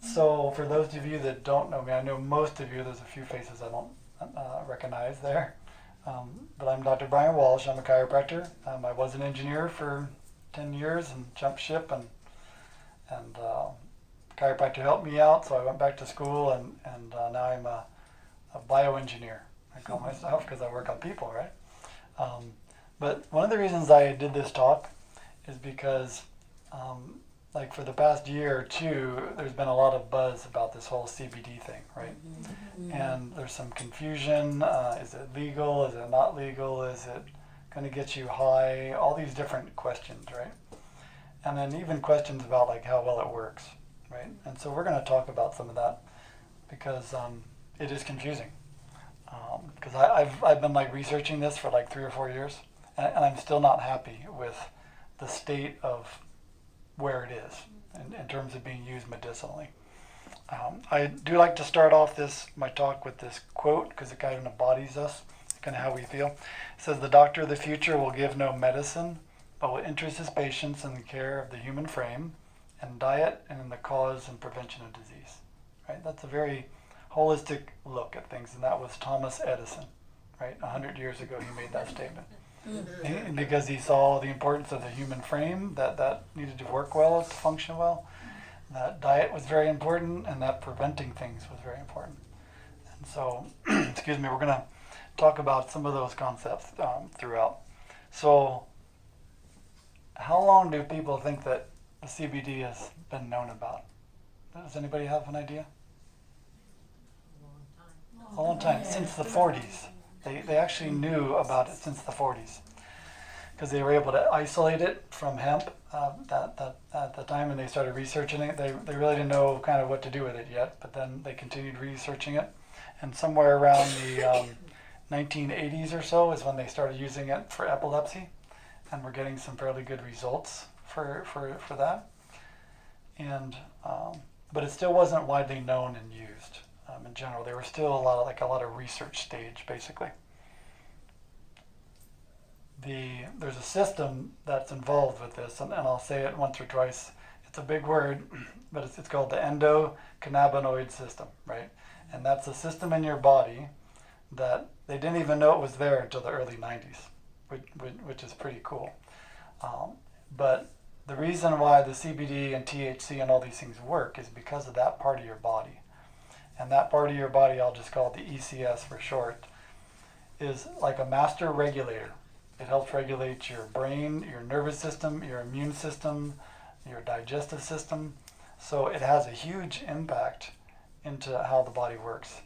So for those of you that don't know me, I know most of you, there's a few faces I don't recognize there. But I'm Dr. Brian Walsh. I'm a chiropractor. I was an engineer for 10 years and jumped ship, and chiropractor helped me out, so I went back to school, and now I'm a bioengineer. I call myself because I work on people, right? But one of the reasons I did this talk is because like for the past year or two, there's been a lot of buzz about this whole CBD thing, right? Mm-hmm. And there's some confusion. Is it legal? Is it not legal? Is it going to get you high? All these different questions, right? And then even questions about like how well it works, right? And so we're going to talk about some of that because it is confusing. Because I've been like researching this for like 3 or 4 years, and I'm still not happy with the state of where it is in terms of being used medicinally. I do like to start off my talk with this quote because it kind of embodies us, kind of how we feel. It says, "The doctor of the future will give no medicine, but will interest his patients in the care of the human frame and diet and in the cause and prevention of disease." Right? That's a very holistic look at things, and that was Thomas Edison, right? 100 years ago he made that statement. Because he saw the importance of the human frame, that needed to work well, to function well. That diet was very important, and that preventing things was very important. And so, excuse me, we're going to talk about some of those concepts throughout. So, how long do people think that the CBD has been known about? Does anybody have an idea? A long time, since the 40s. They actually knew about it since the 40s because they were able to isolate it from hemp at the time, and they started researching it. They really didn't know kind of what to do with it yet, but then they continued researching it. And somewhere around the 1980s or so is when they started using it for epilepsy, and we're getting some fairly good results for that. And but it still wasn't widely known and used. In general, there was still a lot of research stage, basically. There's a system that's involved with this, and I'll say it once or twice. It's a big word, but it's called the endocannabinoid system, right? And that's a system in your body that they didn't even know it was there until the early 90s, which is pretty cool. But the reason why the CBD and THC and all these things work is because of that part of your body. And that part of your body, I'll just call it the ECS for short, is like a master regulator. It helps regulate your brain, your nervous system, your immune system, your digestive system. So it has a huge impact into how the body works.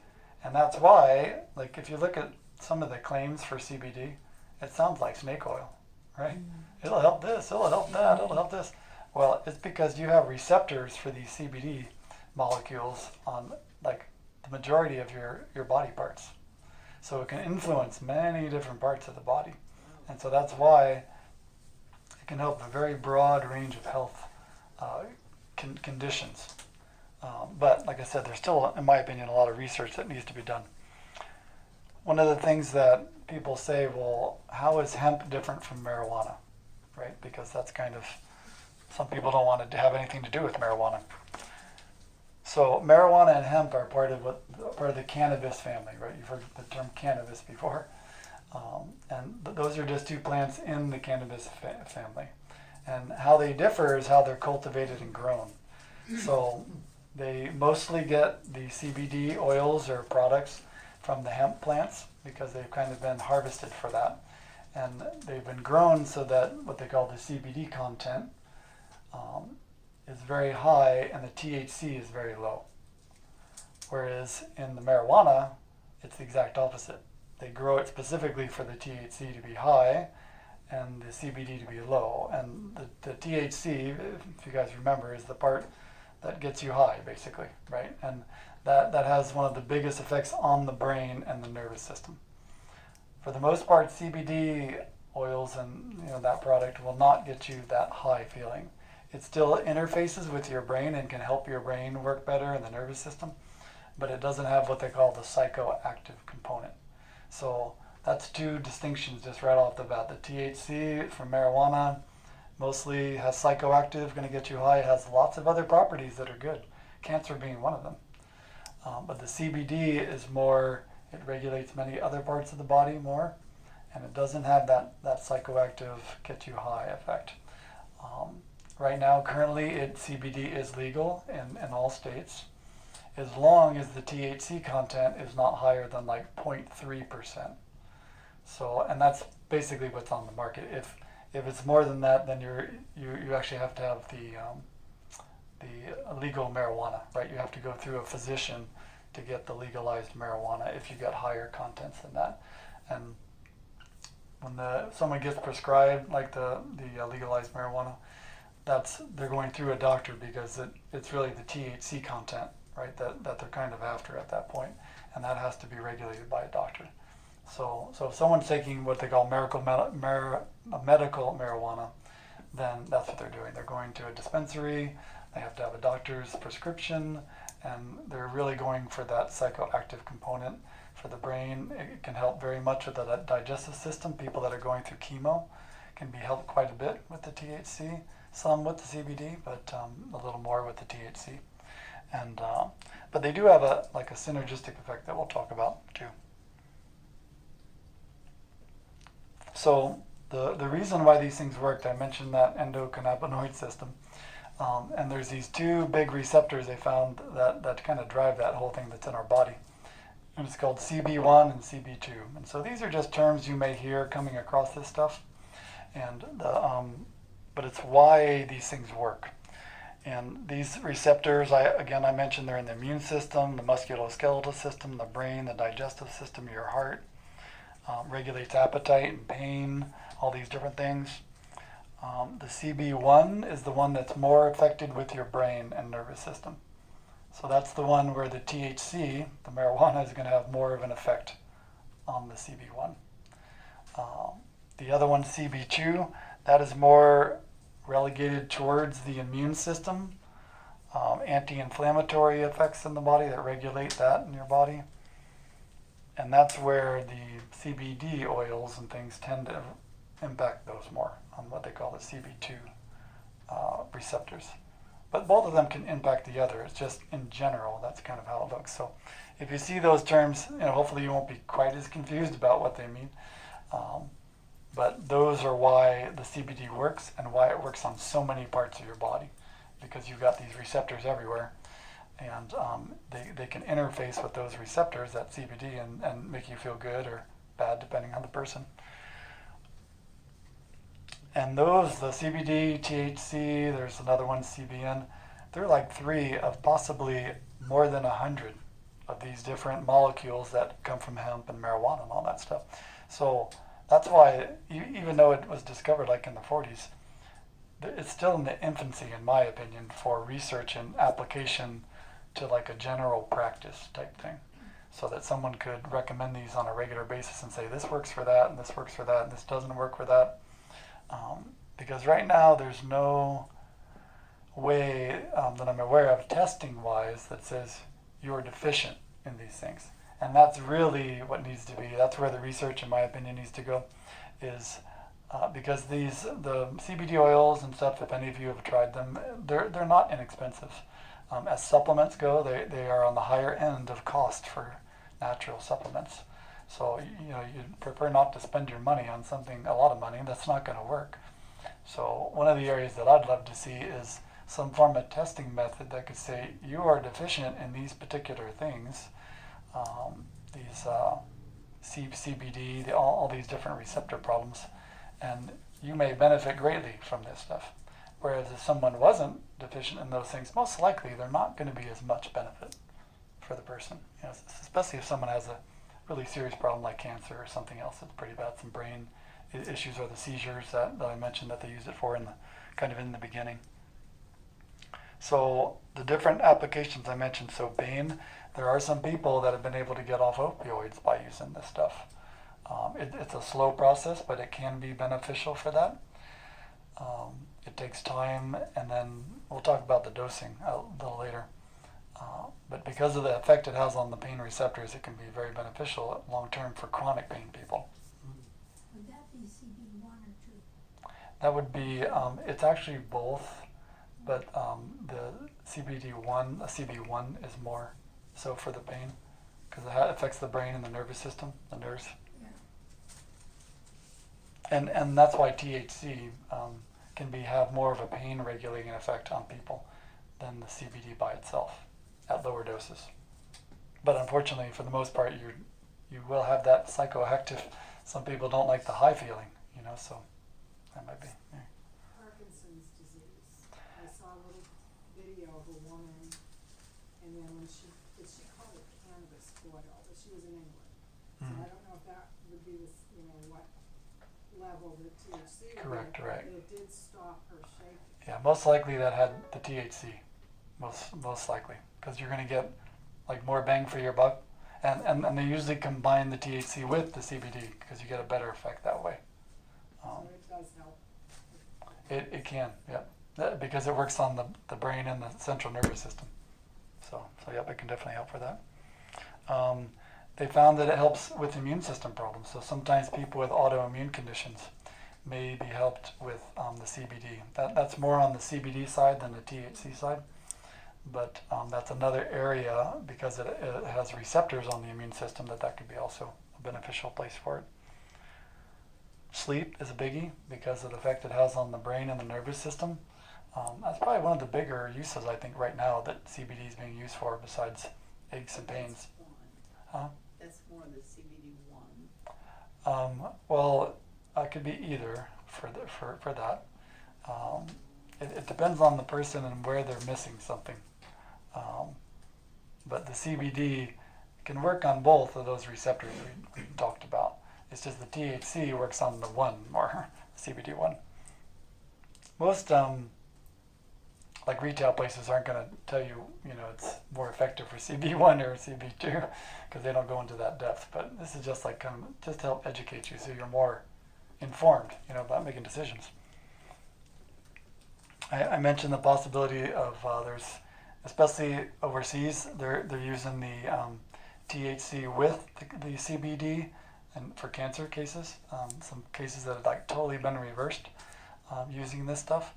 And that's why, like if you look at some of the claims for CBD, it sounds like snake oil, right? It'll help this, it'll help that, it'll help this. Well, it's because you have receptors for these CBD molecules on like the majority of your body parts. So it can influence many different parts of the body. And so that's why it can help a very broad range of health conditions. But like I said, there's still, in my opinion, a lot of research that needs to be done. One of the things that people say, well, how is hemp different from marijuana, right? Because that's kind of, some people don't want to have anything to do with marijuana. So marijuana and hemp are part of the cannabis family, right? You've heard the term cannabis before. And those are just two plants in the cannabis family. And how they differ is how they're cultivated and grown. So they mostly get the CBD oils or products from the hemp plants because they've kind of been harvested for that. And they've been grown so that what they call the CBD content is very high and the THC is very low. Whereas in the marijuana, it's the exact opposite. They grow it specifically for the THC to be high and the CBD to be low. And the THC, if you guys remember, is the part that gets you high, basically, right? And that has one of the biggest effects on the brain and the nervous system. For the most part, CBD oils and that product will not get you that high feeling. It still interfaces with your brain and can help your brain work better in the nervous system, but it doesn't have what they call the psychoactive component. So that's two distinctions just right off the bat. The THC from marijuana mostly has psychoactive, going to get you high. It has lots of other properties that are good. cancer being one of them. But the CBD is more, it regulates many other parts of the body more, and it doesn't have that psychoactive get you high effect. Right now, currently, CBD is legal in all states, as long as the THC content is not higher than like 0.3%. So, and that's basically what's on the market. If it's more than that, then you actually have to have the legal marijuana, right? You have to go through a physician to get the legalized marijuana if you get higher contents than that. And when someone gets prescribed like the legalized marijuana, they're going through a doctor because it's really the THC content, right, that they're kind of after at that point, and that has to be regulated by a doctor. So if someone's taking what they call medical marijuana, then that's what they're doing. They're going to a dispensary, they have to have a doctor's prescription, and they're really going for that psychoactive component for the brain. It can help very much with the digestive system. People that are going through chemo can be helped quite a bit with the THC, some with the CBD, but a little more with the THC. And but they do have a synergistic effect that we'll talk about too. So the reason why these things worked, I mentioned that endocannabinoid system, and there's these two big receptors they found that kind of drive that whole thing that's in our body. And it's called CB1 and CB2. And so these are just terms you may hear coming across this stuff, and but it's why these things work. And these receptors, I mentioned they're in the immune system, the musculoskeletal system, the brain, the digestive system, your heart, regulates appetite and pain, all these different things. The CB1 is the one that's more affected with your brain and nervous system. So that's the one where the THC, the marijuana, is going to have more of an effect on the CB1. The other one, CB2, that is more relegated towards the immune system, anti-inflammatory effects in the body that regulate that in your body. And that's where the CBD oils and things tend to impact those more on what they call the CB2 receptors. But both of them can impact the other. It's just in general, that's kind of how it looks. So if you see those terms, hopefully you won't be quite as confused about what they mean. But those are why the CBD works and why it works on so many parts of your body, because you've got these receptors everywhere, and they can interface with those receptors, that CBD, and make you feel good or bad depending on the person. And those, the CBD, THC, there's another one, CBN, they're like 3 of possibly more than 100 of these different molecules that come from hemp and marijuana and all that stuff. So that's why, even though it was discovered like in the 40s, it's still in the infancy, in my opinion, for research and application to like a general practice type thing. So that someone could recommend these on a regular basis and say, this works for that, and this works for that, and this doesn't work for that. Because right now there's no way that I'm aware of testing-wise that says you're deficient in these things. And that's really what needs to be, that's where the research, in my opinion, needs to go, is because the CBD oils and stuff, if any of you have tried them, they're not inexpensive. As supplements go, they are on the higher end of cost for natural supplements. So you'd prefer not to spend your money on something, a lot of money, that's not going to work. So one of the areas that I'd love to see is some form of testing method that could say you are deficient in these particular things, these CBD, all these different receptor problems, and you may benefit greatly from this stuff. Whereas if someone wasn't deficient in those things, most likely they're not going to be as much benefit for the person. Especially if someone has a really serious problem like cancer or something else that's pretty bad, some brain issues or the seizures that I mentioned that they use it for in the beginning. So the different applications I mentioned, so pain, there are some people that have been able to get off opioids by using this stuff. It's a slow process, but it can be beneficial for that. It takes time, and then we'll talk about the dosing a little later. But because of the effect it has on the pain receptors, it can be very beneficial long-term for chronic pain people. Would that be CB1 or 2? That would be, it's actually both. but the CB1 is more so for the pain because it affects the brain and the nervous system, the nerves. And that's why THC can have more of a pain regulating effect on people than the CBD by itself at lower doses. But unfortunately, for the most part, you will have that psychoactive. Some people don't like the high feeling, so that might be. Yeah. Parkinson's disease. I saw a little video of a woman, and then when she called it cannabis oil, but she was in England. So I don't know if that would be this, what level the THC would Correct, be, right. but it did stop her shaking. Yeah, most likely that had the THC, most likely, because you're going to get like more bang for your buck, and they usually combine the THC with the CBD because you get a better effect that way. So it does help. It can, yeah, because it works on the brain and the central nervous system. So yep, it can definitely help for that. They found that it helps with immune system problems. So sometimes people with autoimmune conditions may be helped with the CBD. That's more on the CBD side than the THC side. But that's another area because it has receptors on the immune system that could be also a beneficial place for it. Sleep is a biggie because of the effect it has on the brain and the nervous system. That's probably one of the bigger uses I think right now that CBD is being used for besides aches and pains. Huh? That's more the CBD one. Well, it could be either for that. It depends on the person and where they're missing something. But the CBD can work on both of those receptors we talked about. It's just the THC works on the one more, CBD one. Most like retail places aren't going to tell you, it's more effective for CB1 or CB2 because they don't go into that depth. But this is just like just to help educate you so you're more informed, about making decisions. I mentioned the possibility of there's, especially overseas, they're using the THC with the CBD and for cancer cases. Some cases that have like totally been reversed using this stuff.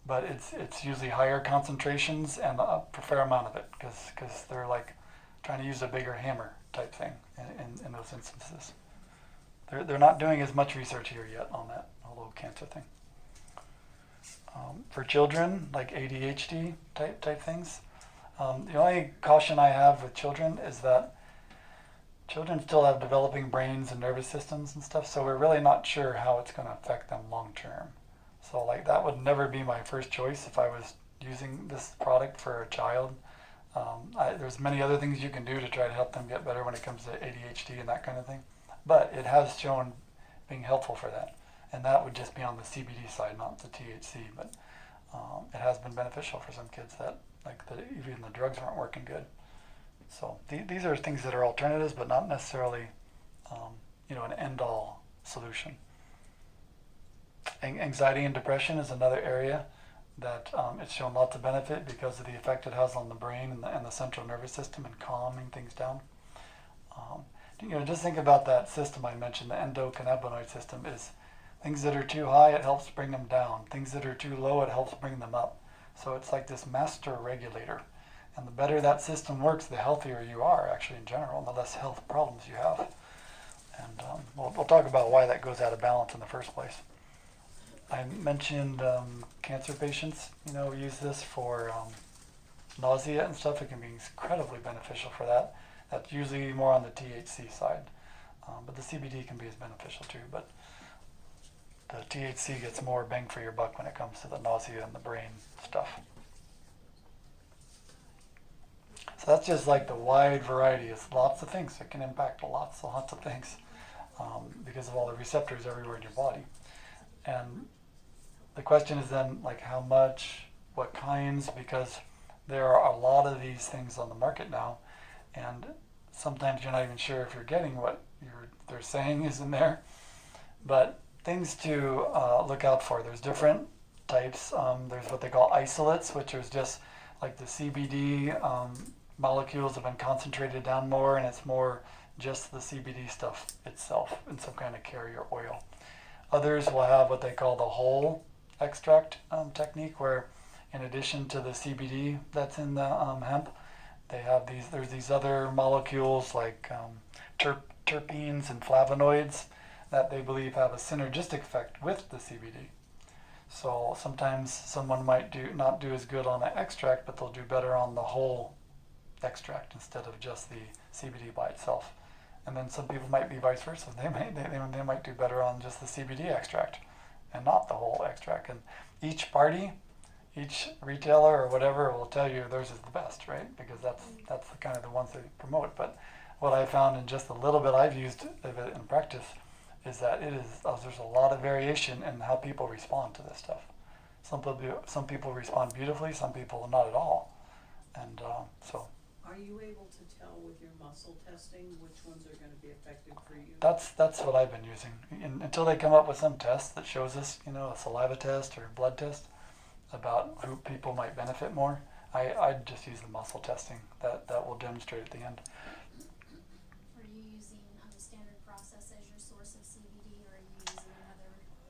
But it's usually higher concentrations and a fair amount of it because they're like trying to use a bigger hammer type thing in those instances. They're not doing as much research here yet on that whole cancer thing. For children, like ADHD type things, the only caution I have with children is that children still have developing brains and nervous systems and stuff, so we're really not sure how it's going to affect them long term. So like that would never be my first choice if I was using this product for a child. There's many other things you can do to try to help them get better when it comes to ADHD and that kind of thing, but it has shown being helpful for that. And that would just be on the CBD side, not the THC. But it has been beneficial for some kids that even the drugs weren't working good. So these are things that are alternatives, but not necessarily, an end-all solution. Anxiety and depression is another area that it's shown lots of benefit because of the effect it has on the brain and the central nervous system and calming things down. Just think about that system I mentioned, the endocannabinoid system is. Things that are too high, it helps bring them down. Things that are too low, it helps bring them up. So it's like this master regulator. And the better that system works, the healthier you are actually in general, and the less health problems you have. And we'll talk about why that goes out of balance in the first place. I mentioned cancer patients, use this for nausea and stuff. It can be incredibly beneficial for that. That's usually more on the THC side. But the CBD can be as beneficial too. But the THC gets more bang for your buck when it comes to the nausea and the brain stuff. So that's just like the wide variety. It's lots of things. It can impact lots of things because of all the receptors everywhere in your body. And the question is then like how much, what kinds, because there are a lot of these things on the market now, and sometimes you're not even sure if you're getting what they're saying is in there. But things to look out for. There's different types. There's what they call isolates, which is just like the CBD molecules have been concentrated down more, and it's more just the CBD stuff itself in some kind of carrier oil. Others will have what they call the whole extract technique, where in addition to the CBD that's in the hemp, they have there's these other molecules like terpenes and flavonoids that they believe have a synergistic effect with the CBD. So sometimes someone might not do as good on an extract, but they'll do better on the whole extract instead of just the CBD by itself. And then some people might be vice versa. They might do better on just the CBD extract and not the whole extract. And each party, each retailer or whatever will tell you theirs is the best, right? Because that's the kind of the ones they promote. But what I found in just a little bit I've used of it in practice is that there's a lot of variation in how people respond to this stuff. Some people respond beautifully, some people not at all. And so Are you able to tell with your muscle testing which ones are going to be effective for you? that's what I've been using. Until they come up with some test that shows us, a saliva test or blood test about who people might benefit more, I'd just use the muscle testing. That will demonstrate at the end. Are you using the standard process as your source of CBD, or are you using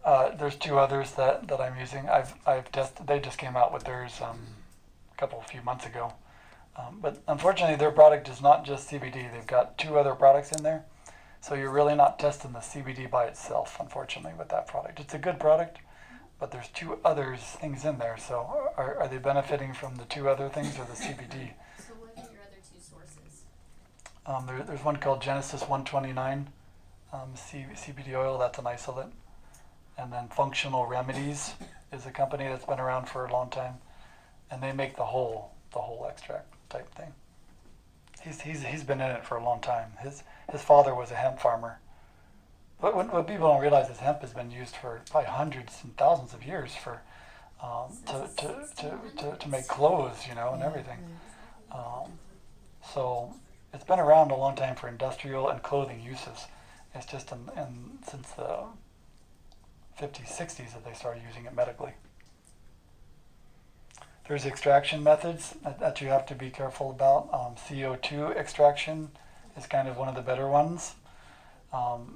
another? There's two others that I'm using. I've tested. They just came out with theirs a few months ago. But unfortunately, their product is not just CBD. They've got two other products in there. So you're really not testing the CBD by itself, unfortunately, with that product. It's a good product, but there's two other things in there. So are they benefiting from the two other things or the CBD? So what are your other two sources? There's one called Genesis 129 CBD oil. That's an isolate. And then Functional Remedies is a company that's been around for a long time, and they make the whole extract type thing. He's been in it for a long time. His father was a hemp farmer. But what people don't realize is hemp has been used for probably hundreds and thousands of years for to make clothes, and everything. So it's been around a long time for industrial and clothing uses. It's just since the 50s, 60s that they started using it medically. There's extraction methods that you have to be careful about. CO2 extraction is kind of one of the better ones. The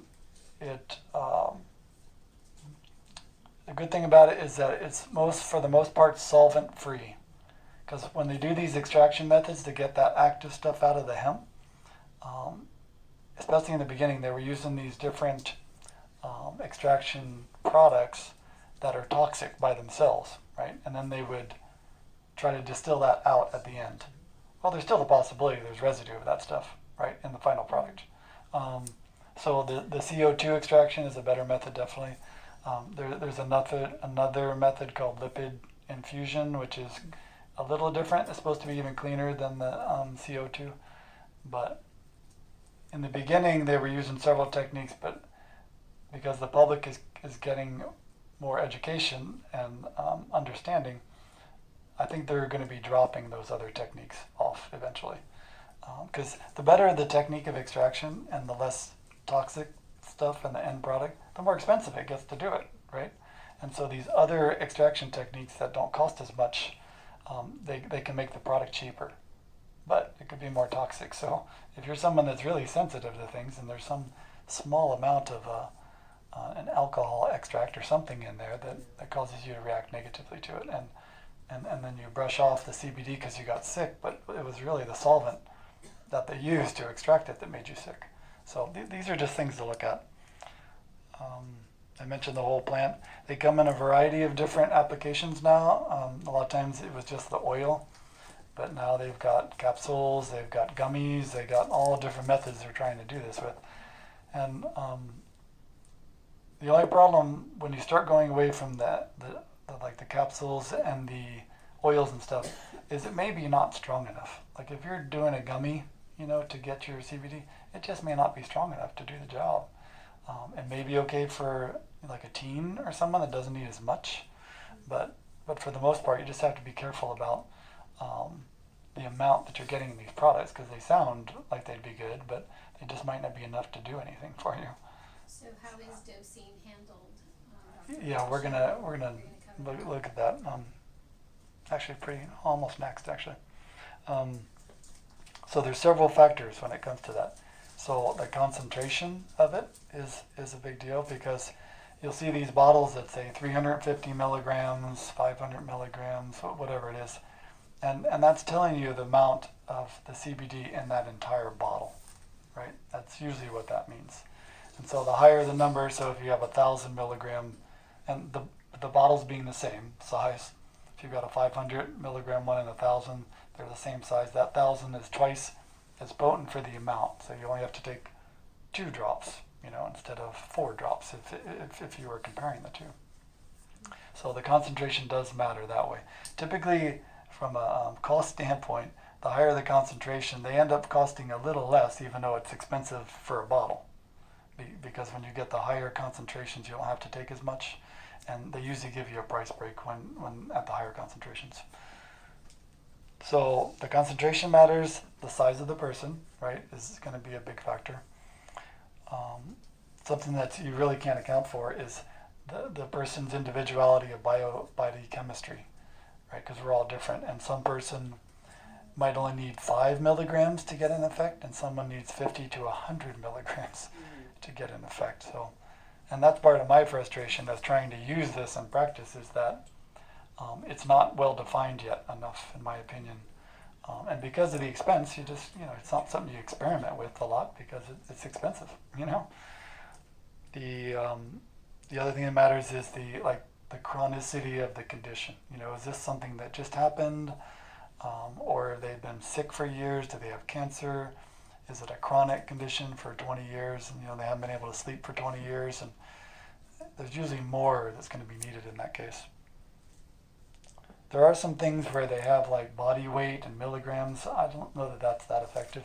good thing about it is that it's for the most part, solvent free. Because when they do these extraction methods to get that active stuff out of the hemp, especially in the beginning, they were using these different extraction products that are toxic by themselves, right? And then they would try to distill that out at the end. Well, there's still the possibility there's residue of that stuff, right, in the final product. So the CO2 extraction is a better method, definitely. There's another method called lipid infusion, which is a little different. It's supposed to be even cleaner than the CO2. But in the beginning, they were using several techniques, but because the public is getting more education and understanding, I think they're going to be dropping those other techniques off eventually. Because the better the technique of extraction and the less toxic stuff in the end product, the more expensive it gets to do it, right? And so these other extraction techniques that don't cost as much, they can make the product cheaper, but it could be more toxic. So if you're someone that's really sensitive to things and there's some small amount of an alcohol extract or something in there that causes you to react negatively to it, and then you brush off the CBD because you got sick, but it was really the solvent that they used to extract it that made you sick. So these are just things to look at. I mentioned the whole plant. They come in a variety of different applications now. A lot of times it was just the oil, but now they've got capsules, they've got gummies, they've got all different methods they're trying to do this with. And the only problem when you start going away from the capsules and the oils and stuff is it may be not strong enough. Like if you're doing a gummy, to get your CBD, it just may not be strong enough to do the job. It may be okay for like a teen or someone that doesn't need as much, but for the most part, you just have to be careful about the amount that you're getting in these products, because they sound like they'd be good, but they just might not be enough to do anything for you. So how is dosing handled? Yeah, we're gonna look at that. Actually, almost next actually. So there's several factors when it comes to that. So the concentration of it is a big deal, because you'll see these bottles that say 350 milligrams, 500 milligrams, whatever it is. And that's telling you the amount of the CBD in that entire bottle, right? That's usually what that means. And so the higher the number, so if you have 1,000 milligram, and the bottles being the same size, if you've got a 500 milligram one and 1,000, they're the same size. That 1,000 is twice as potent for the amount. So you only have to take 2 drops, instead of 4 drops if you were comparing the two. So the concentration does matter that way. Typically, from a cost standpoint, the higher the concentration, they end up costing a little less, even though it's expensive for a bottle. Because when you get the higher concentrations, you don't have to take as much, and they usually give you a price break when at the higher concentrations. So the concentration matters. The size of the person, right, is going to be a big factor. Something that you really can't account for is the person's individuality of body chemistry, right? Because we're all different, and some person might only need 5 milligrams to get an effect, and someone needs 50 to 100 milligrams to get an effect. So, and that's part of my frustration as trying to use this in practice, is that it's not well defined yet enough, in my opinion. And because of the expense, you just, it's not something you experiment with a lot because it's expensive, The other thing that matters is the chronicity of the condition. Is this something that just happened, or they've been sick for years? Do they have cancer? Is it a chronic condition for 20 years, and they haven't been able to sleep for 20 years? And there's usually more that's going to be needed in that case. There are some things where they have like body weight and milligrams. I don't know that that's that effective.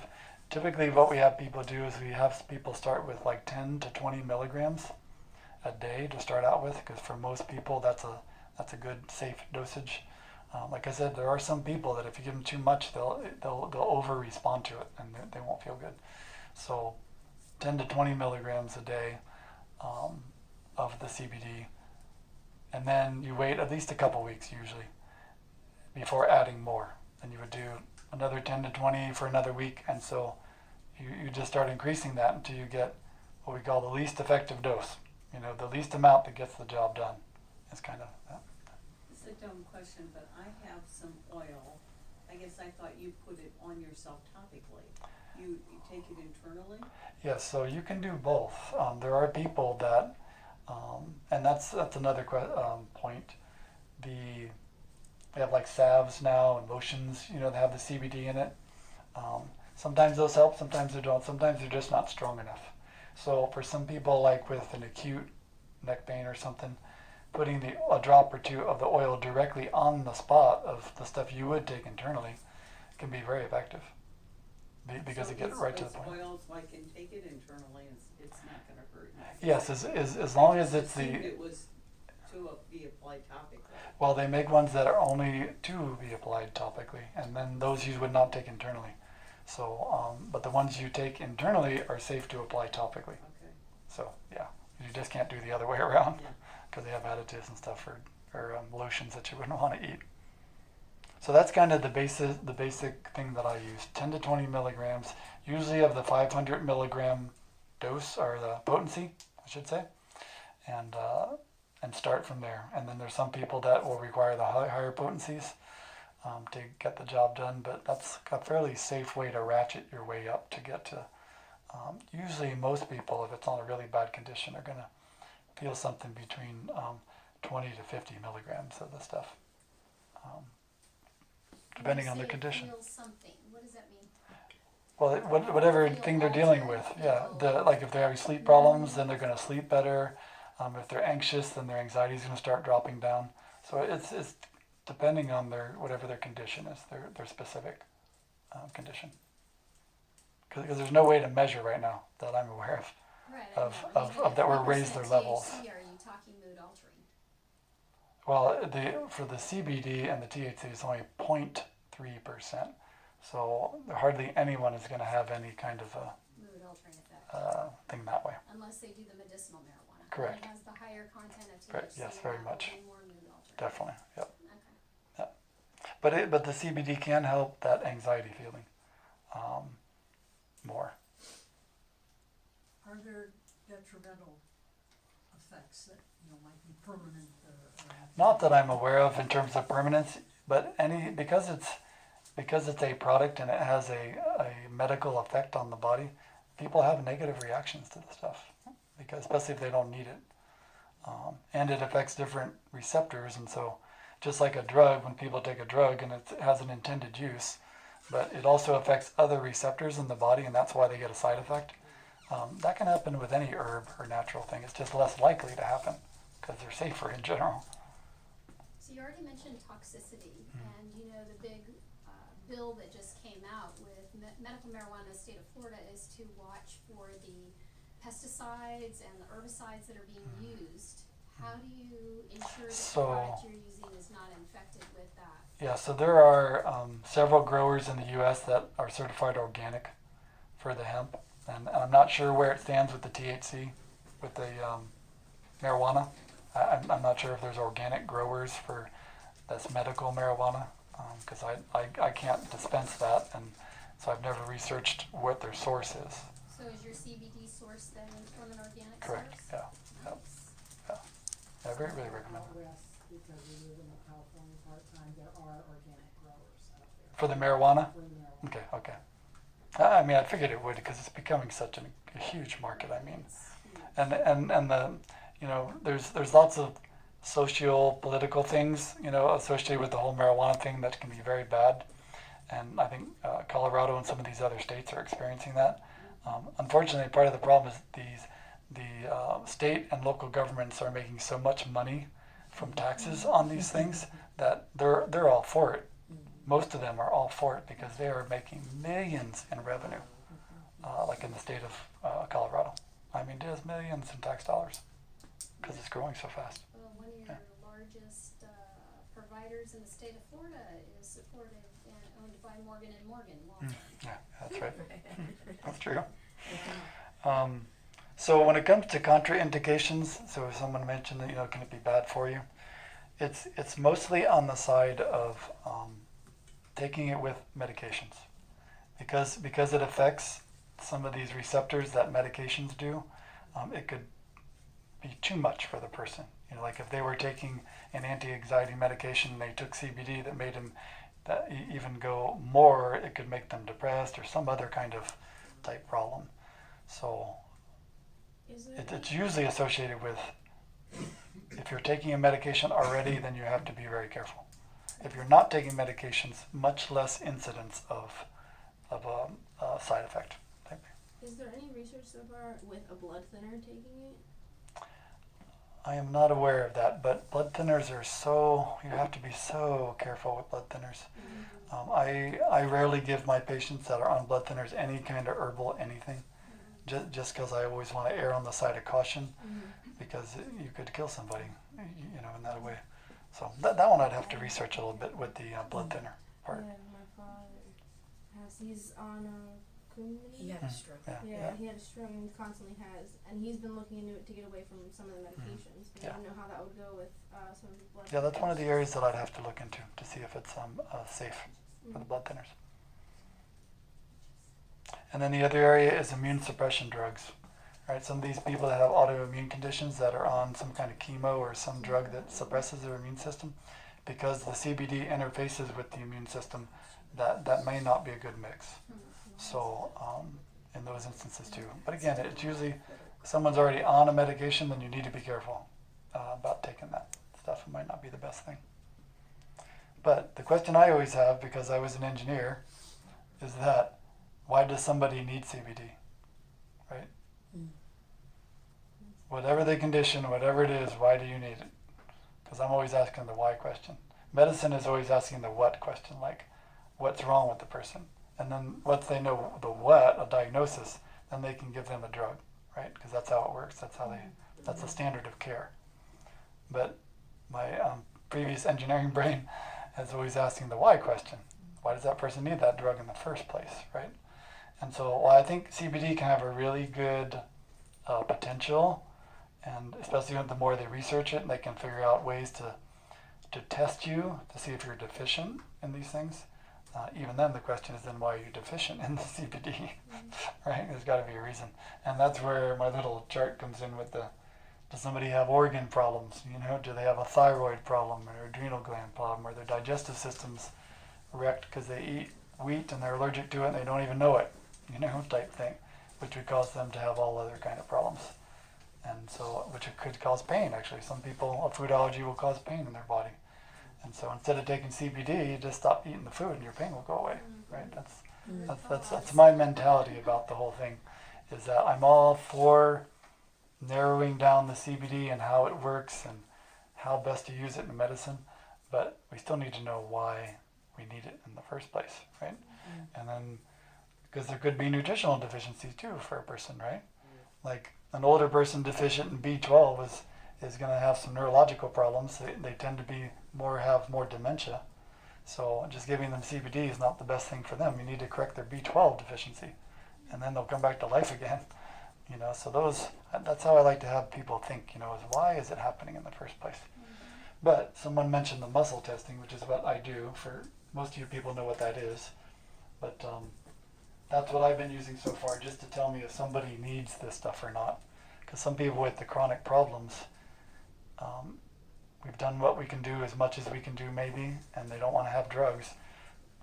Typically what we have people do is we have people start with like 10 to 20 milligrams a day to start out with, because for most people that's a good safe dosage. Like I said, there are some people that if you give them too much, they'll over respond to it and they won't feel good. So 10 to 20 milligrams a day of the CBD, and then you wait at least a couple weeks usually before adding more. Then you would do another 10 to 20 for another week, and so you just start increasing that until you get what we call the least effective dose. The least amount that gets the job done. It's kind of that. It's a dumb question, but I have some oil. I guess I thought you put it on yourself topically. You take it internally? Yes, so you can do both. There are people that, and that's another point. They have like salves now and lotions, they have the CBD in it. Sometimes those help, sometimes they don't. Sometimes they're just not strong enough. So for some people, like with an acute neck pain or something, putting a drop or two of the oil directly on the spot of the stuff you would take internally can be very effective, because it gets right to the point. Oils, I can take it internally, it's not going to hurt me. Yes, as long as it's it was to be applied topically. Well, they make ones that are only to be applied topically, and then those you would not take internally. So, but the ones you take internally are safe to apply topically. Okay. So, yeah, you just can't do the other way around, Yeah. because they have additives and stuff or lotions that you wouldn't want to eat. So that's kind of the basic thing that I use. 10 to 20 milligrams, usually of the 500 milligram dose, or the potency, I should say, and start from there. And then there's some people that will require the higher potencies to get the job done, but that's a fairly safe way to ratchet your way up to get to. Usually most people, if it's on a really bad condition, are going to feel something between 20 to 50 milligrams of the stuff, depending on their condition. Feel something. What does that mean? Well, whatever thing they're dealing with, yeah. Like if they're having sleep problems, then they're going to sleep better. If they're anxious, then their anxiety is going to start dropping down. So it's depending on whatever their condition is, their specific condition. Because there's no way to measure right now that I'm aware of. Right. Of that will raise their levels. THC, are you talking mood altering? Well, for the CBD and the THC, it's only 0.3%. So hardly anyone is going to have any kind of a Mood altering effect. thing that way. Unless they do the medicinal marijuana. Correct. It has the higher content of THC. Correct. Yes, very and that much. will be more mood altering. Definitely. Yep. Okay. But the CBD can help that anxiety feeling more. Are there detrimental effects that, might be permanent or Not that I'm aware of in terms of permanence, but because it's a product and it has a medical effect on the body, people have negative reactions to the stuff, because especially if they don't need it. And it affects different receptors, and so just like a drug, when people take a drug and it has an intended use, but it also affects other receptors in the body, and that's why they get a side effect. That can happen with any herb or natural thing. It's just less likely to happen because they're safer in general. So you already mentioned toxicity, and the big bill that just came out with medical marijuana in the state of Florida is to watch for the pesticides and the herbicides that are being used. How do you ensure that the product you're using is not infected with that? Yeah, so there are several growers in the U.S. that are certified organic for the hemp, and I'm not sure where it stands with the THC, with the marijuana. I'm not sure if there's organic growers for that's medical marijuana, because I can't dispense that, and so I've never researched what their source is. So is your CBD source then from an organic Correct. source? Yeah. Nice. I really recommend Out it. west, because we live in the California part-time, there are organic growers out there. For the marijuana? For the marijuana. Okay. I mean, I figured it would because it's becoming such a huge market. I mean, and the there's lots of socio-political things associated with the whole marijuana thing that can be very bad, and I think Colorado and some of these other states are experiencing that. Unfortunately, part of the problem is the state and local governments are making so much money from taxes on these things that they're all for it. Most of them are all for it because they are making millions in revenue, like in the state of Colorado. I mean, there's millions in tax dollars because it's growing so fast. Well, one of your largest providers in the state of Florida is supported and owned by Morgan & Morgan. Yeah, that's right. That's true. So when it comes to contraindications, so if someone mentioned that, can it be bad for you? It's mostly on the side of taking it with medications, because it affects some of these receptors that medications do. It could be too much for the person. Like if they were taking an anti-anxiety medication and they took CBD that made them even go more, it could make them depressed or some other kind of type problem. So it's usually associated with, if you're taking a medication already, then you have to be very careful. If you're not taking medications, much less incidence of a side effect. Is there any research so far with a blood thinner taking it? I am not aware of that, but blood thinners are you have to be so careful with blood thinners. I rarely give my patients that are on blood thinners any kind of herbal anything, just because I always want to err on the side of caution, because you could kill somebody, in that way. So that one I'd have to research a little bit with the blood thinner part. Yeah, my father he's on Coumadin. he had a stroke. Yeah, he had a stroke and constantly has, and he's been looking into it to get away from some of the medications. But I don't know how that would go with some of the blood. Yeah, that's one of the areas that I'd have to look into to see if it's safe for the blood thinners. And then the other area is immune suppression drugs. Right, some of these people that have autoimmune conditions that are on some kind of chemo or some drug that suppresses their immune system, because the CBD interfaces with the immune system, that may not be a good mix. So in those instances too. But again, it's usually if someone's already on a medication, then you need to be careful about taking that stuff. It might not be the best thing. But the question I always have, because I was an engineer, is that why does somebody need CBD? Right? Whatever the condition, whatever it is, why do you need it? Because I'm always asking the why question. Medicine is always asking the what question, like what's wrong with the person? And then once they know the what, a diagnosis, then they can give them a drug, right? Because that's how it works. That's the standard of care. But my previous engineering brain is always asking the why question. Why does that person need that drug in the first place, right? And so while I think CBD can have a really good potential, and especially the more they research it, and they can figure out ways to test you to see if you're deficient in these things. Even then, the question is then why are you deficient in the CBD, right? There's got to be a reason. And that's where my little chart comes in with the Does somebody have organ problems? You know, do they have a thyroid problem or adrenal gland problem, or their digestive system's wrecked because they eat wheat and they're allergic to it and they don't even know it, you know, type thing, which would cause them to have all other kind of problems. And so, which it could cause pain actually. Some people, a food allergy will cause pain in their body. And so instead of taking CBD, you just stop eating the food and your pain will go away, right? That's my mentality about the whole thing, is that I'm all for narrowing down the CBD and how it works and how best to use it in medicine, but we still need to know why we need it in the first place, right? And then, because there could be nutritional deficiencies too for a person, right? Like an older person deficient in B12 is going to have some neurological problems. They tend to be have more dementia. So just giving them CBD is not the best thing for them. You need to correct their B12 deficiency, and then they'll come back to life again. You know, so that's how I like to have people think, you know, is why is it happening in the first place? But someone mentioned the muscle testing, which is what I do. For most of you people know what that is. But that's what I've been using so far, just to tell me if somebody needs this stuff or not. Because some people with the chronic problems, we've done what we can do, as much as we can do maybe, and they don't want to have drugs.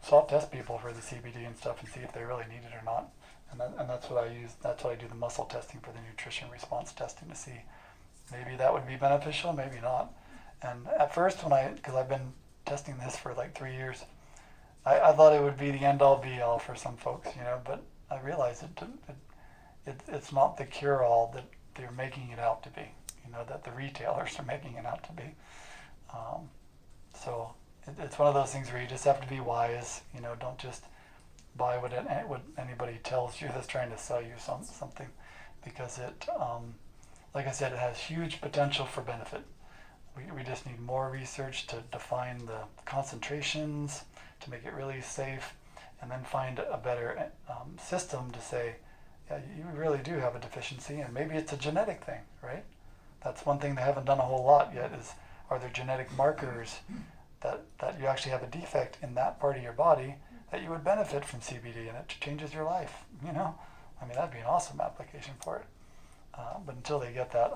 So I'll test people for the CBD and stuff and see if they really need it or not. And that's what I use. That's why I do the muscle testing for the nutrition response testing, to see maybe that would be beneficial, maybe not. And at first, because I've been testing this for like 3 years, I thought it would be the end all be all for some folks, you know, but I realized it's not the cure all that they're making it out to be, you know, that the retailers are making it out to be. So it's one of those things where you just have to be wise, you know, don't just buy what anybody tells you that's trying to sell you something, because it, like I said, it has huge potential for benefit. We just need more research to define the concentrations, to make it really safe, and then find a better system to say, yeah, you really do have a deficiency, and maybe it's a genetic thing, right? That's one thing they haven't done a whole lot yet, is are there genetic markers that you actually have a defect in that part of your body that you would benefit from CBD, and it changes your life, you know? I mean, that'd be an awesome application for it. But until they get that,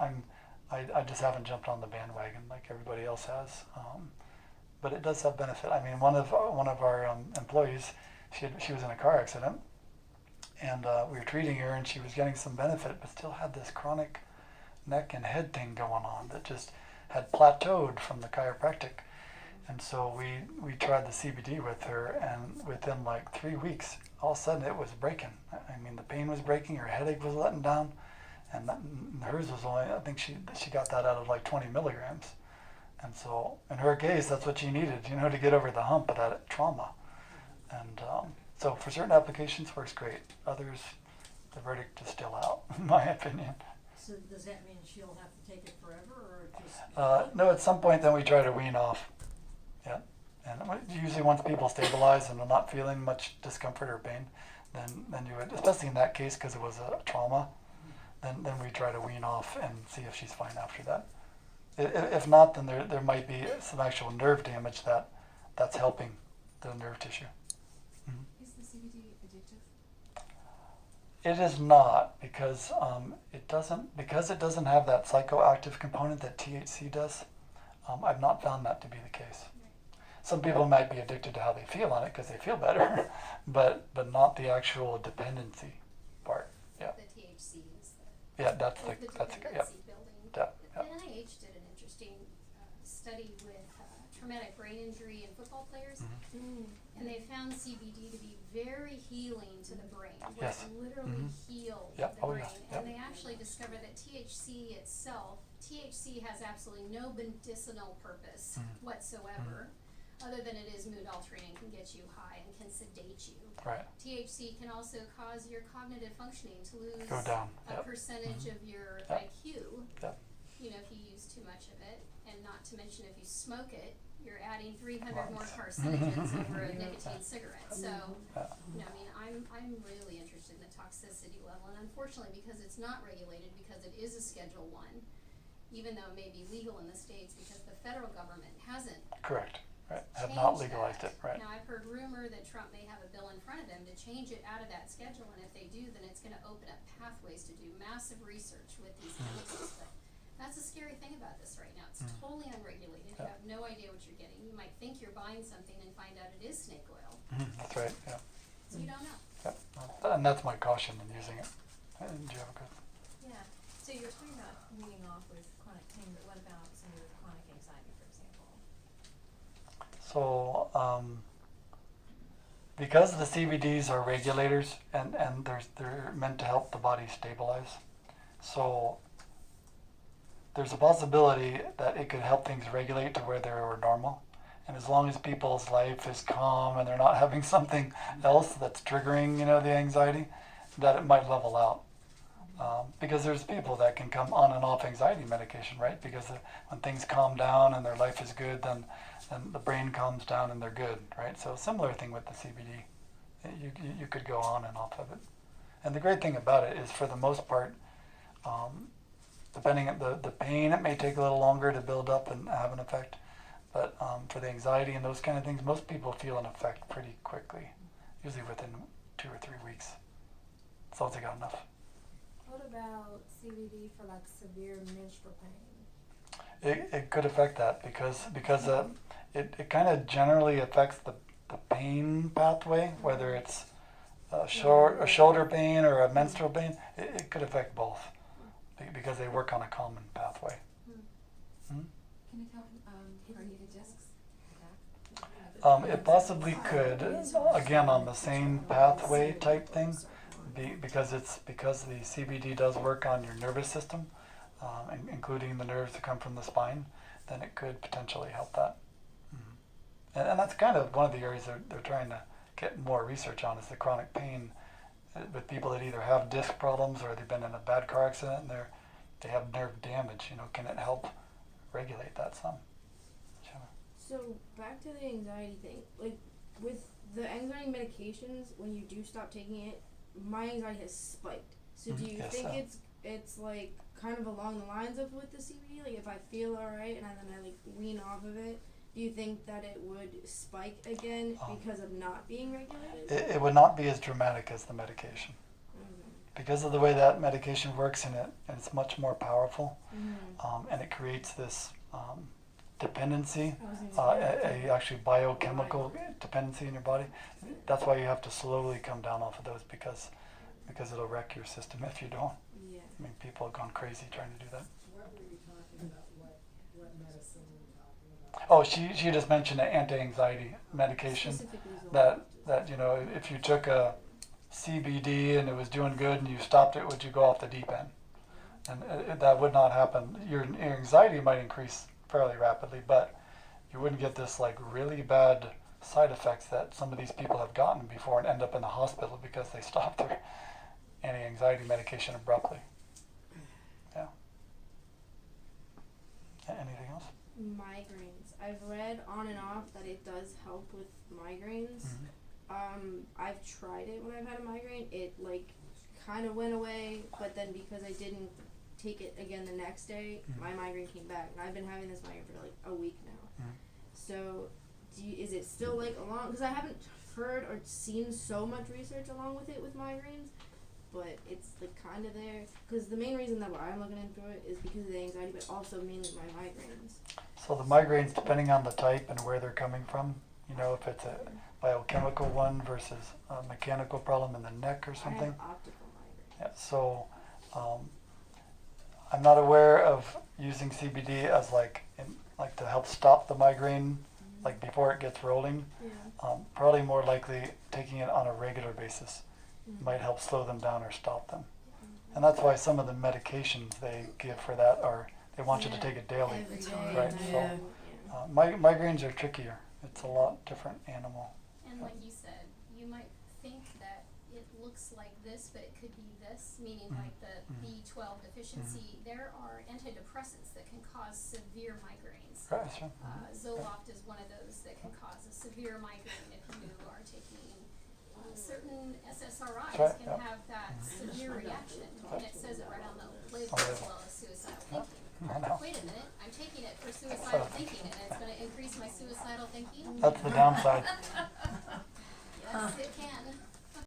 I just haven't jumped on the bandwagon like everybody else has. But it does have benefit. I mean, one of our employees, she was in a car accident, and we were treating her, and she was getting some benefit, but still had this chronic neck and head thing going on that just had plateaued from the chiropractic. And so we tried the CBD with her, and within like 3 weeks, all of a sudden it was breaking. I mean, the pain was breaking, her headache was letting down, and hers was only, I think she got that out of like 20 milligrams. And so in her case, that's what she needed, you know, to get over the hump of that trauma. And so for certain applications, works great. Others, the verdict is still out, in my opinion. So does that mean she'll have to take it forever, or just? No, at some point then we try to wean off. Yeah. And usually once people stabilize and are not feeling much discomfort or pain, then you would, especially in that case because it was a trauma, then we try to wean off and see if she's fine after that. If not, then there might be some actual nerve damage that's helping the nerve tissue. Is the CBD addictive? It is not, because it doesn't have that psychoactive component that THC does. I've not found that to be the case. Some people might be addicted to how they feel on it because they feel better, but not the actual dependency part. Yeah. The THC is That's the yeah. dependency building. Yeah. The NIH did an interesting study with traumatic brain injury in football players, and they found CBD to be very healing to the brain. Where Yes. it literally healed Yep. the Oh, brain. yeah. And they actually discovered that THC itself, THC has absolutely no medicinal purpose whatsoever, other than it is mood altering and can get you high and can sedate you. Right. THC can also cause your cognitive functioning to lose Go down. a Yep. percentage of your Yep. IQ. Yep. You know, if you use too much of it, and not to mention if you smoke it, you're adding 300 more carcinogens over a nicotine cigarette. So, you know, I mean, I'm really interested in the toxicity level, and unfortunately, because it's not regulated, because it is a Schedule 1, even though it may be legal in the states, because the federal government hasn't Correct. Right. Have not changed legalized that. it. Right. Now, I've heard rumor that Trump may have a bill in front of him to change it out of that schedule, and if they do, then it's going to open up pathways to do massive research with these chemicals. But That's the scary thing about this right now. It's totally unregulated. You Yeah. have no idea what you're getting. You might think you're buying something and find out it is snake oil. That's right, yeah. So you don't know. Yeah. And that's my caution in using it. Do you have a good? Yeah, so you're talking about weaning off with chronic pain, but what about somebody with chronic anxiety, for example? So, because the CBDs are regulators and they're meant to help the body stabilize, so there's a possibility that it could help things regulate to where they're normal. And as long as people's life is calm and they're not having something else that's triggering, the anxiety, that it might level out. Because there's people that can come on and off anxiety medication, right? Because when things calm down and their life is good, then the brain calms down and they're good, right? So similar thing with the CBD. You could go on and off of it. And the great thing about it is, for the most part, depending on the pain, it may take a little longer to build up and have an effect. But for the anxiety and those kind of things, most people feel an effect pretty quickly, usually within 2 or 3 weeks, as long as they got enough. What about CBD for like severe menstrual pain? It could affect that because it kind of generally affects the pain pathway, whether it's a shoulder pain or a menstrual pain. It could affect both because they work on a common pathway. Can it help herniated discs? It possibly could, again, on the same pathway type thing, because the CBD does work on your nervous system, including the nerves that come from the spine. Then it could potentially help that. And that's kind of one of the areas they're trying to get more research on, is the chronic pain with people that either have disc problems or they've been in a bad car accident and they have nerve damage. Can it help regulate that some? So back to the anxiety thing, like with the anxiety medications, when you do stop taking it, my anxiety has spiked. So do you think it's like kind of along the lines of with the CBD? Like if I feel alright and then I like wean off of it, do you think that it would spike again because of not being regulated? It would not be as dramatic as the medication. Because of the way that medication works, and it's much more powerful, and it creates this dependency, actually biochemical dependency in your body. That's why you have to slowly come down off of those, because it'll wreck your system if you don't. Yeah. I mean, people have gone crazy trying to do that. What were you talking about? What medicine were you talking about? Oh, she just mentioned an anti-anxiety medication Specifically that if you took a CBD and it was doing good and you stopped it, would you go off the deep end? And that would not happen. Your anxiety might increase fairly rapidly, but you wouldn't get this like really bad side effects that some of these people have gotten before and end up in the hospital because they stopped their anti-anxiety medication abruptly. Yeah. Anything else? Migraines. I've read on and off that it does help with migraines. I've tried it when I've had a migraine. It like kind of went away, but then because I didn't take it again the next day, my migraine came back, and I've been having this migraine for like a week now. So, is it still like along? Because I haven't heard or seen so much research along with it with migraines, but it's like kind of there. Because the main reason that I'm looking into it is because of the anxiety, but also mainly my migraines. So the migraines, depending on the type and where they're coming from, if it's a biochemical one versus a mechanical problem in the neck or something. I have optical migraines. Yeah, so I'm not aware of using CBD as like to help stop the migraine, like before it gets rolling. Yeah. Probably more likely taking it on a regular basis might help slow them down or stop them. And that's why some of the medications they give for that they want you to take it daily. Every day. Right, Yeah. so migraines are trickier. It's a lot different animal. And like you said, you might think that it looks like this, but it could be this, meaning like the B12 deficiency. There are antidepressants that can cause severe migraines. Right, sure. Zoloft is one of those that can cause a severe migraine if you are taking certain SSRIs Right, can have that severe reaction. And it says it right on the label On the as label. well as suicidal thinking. I know. Wait a minute, I'm taking it for suicidal thinking and it's going to increase my suicidal thinking? That's the downside. Yes, it can.